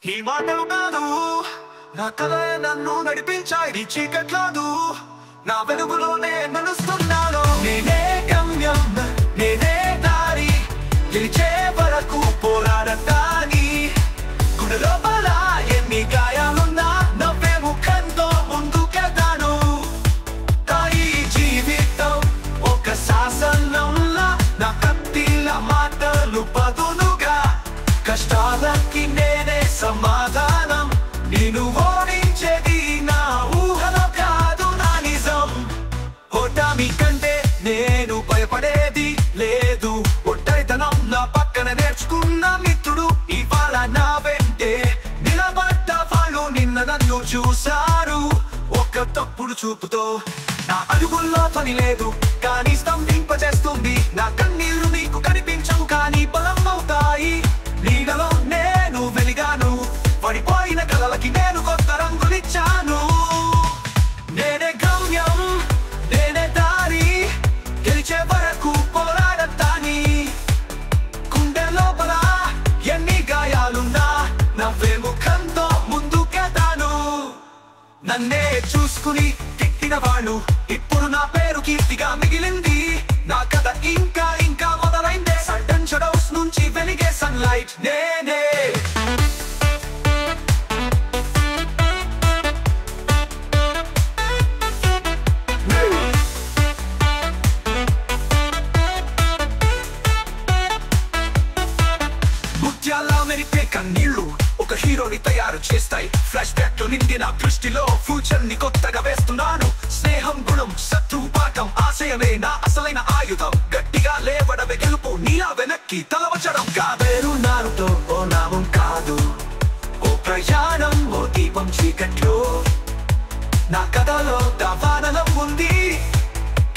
ఈ మాటలు కాదు నా కలే నన్ను నడిపించాయి చీకట్లేదు నా వెలుగులోనే నడుస్తున్నాను నేనే గమ్యం నేనే దారి గెలిచే వరకు పోరాడతాని గుండె లోపల ఎన్ని గాయాలున్నా నవ్వే ముఖంతో ముందుకెళ్తాను తాయి జీవితం ఒక శాసనంలా నా కత్తిల మాటలు పదునుగా కష్టాలకి నేనే సమాధానం నేను ఓడించేది నా ఊహలో కాదు నా నిజం ఓటమి కంటే నేను భయపడేది లేదు ఒంటరితనం నా పక్కన నేర్చుకున్న మిత్రుడు ఇవాళ నా వెంటే నిలబడ్డ వాళ్ళు నిన్న నన్ను చూశారు ఒక్క తప్పుడు చూపుతో నా అడుగుల్లో పని లేదు కానీ స్తంభింపజేస్తుంది నా కన్నీళ్లు నీకు కనిపించవు కానీ బలం అవుతాయి నీడలో నేను వెలిగాను పడిపోయిన కలలకి నేను కొత్త రంగులిచ్చాను నేనే గమ్యం నేనే దారి గెలిచే వరకు పోరాడతాని గుండె లోపల ఎన్ని గాయాలున్నా నవ్వే ముఖంతో ముందుకెళ్తాను నన్నే చూసుకుని తిట్టిన వాళ్ళు ఇప్పుడు నా పేరు కీర్తిగా మిగిలింది నా కథ ఇంకా ఇంకా మొదలైందే సడన్ షడౌస్ నుంచి వెలిగే సన్లైట్ నేనే ముత్యాల మెరిపే కన్నీళ్లు ఒక హీరోని తయారు చేస్తాయి ఫ్లాష్ బ్యాక్ లో నిండిన దృష్టిలో ఫ్యూచర్ ని కొత్తగా వేస్తున్నాను స్నేహం గుణం శత్రు పాఠం ఆశయమే నా అసలైన ఆయుధం గట్టిగా లేవడమే గెలుపు నీలా వెనక్కి తలవచడం కావేరు నారుతో ఓ నామం కాదు ఓ ప్రయాణం ఓ దీపం చీకట్లో నా కథలో దావానలం ఉంది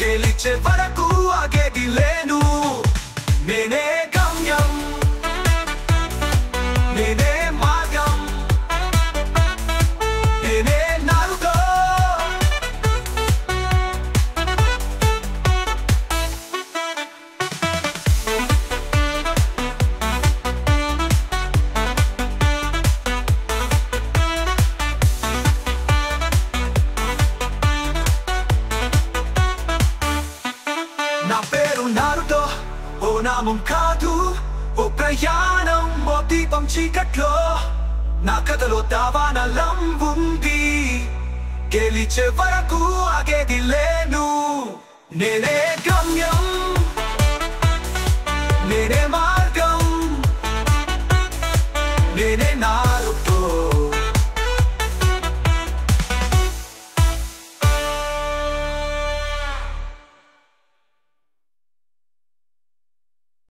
గెలిచే వరకు ఆగేది లేను నేనే గమ్యం నేనే మార్గం నేనే నారుతో నా పేరు నారుతో ఓ నామం కాదు ఓ ప్రయాణం ఓ దీపం చీకట్లో నా కథలో దావానలం ఉంది గెలిచే వరకు ఆగేది లేను నేనే గమ్యం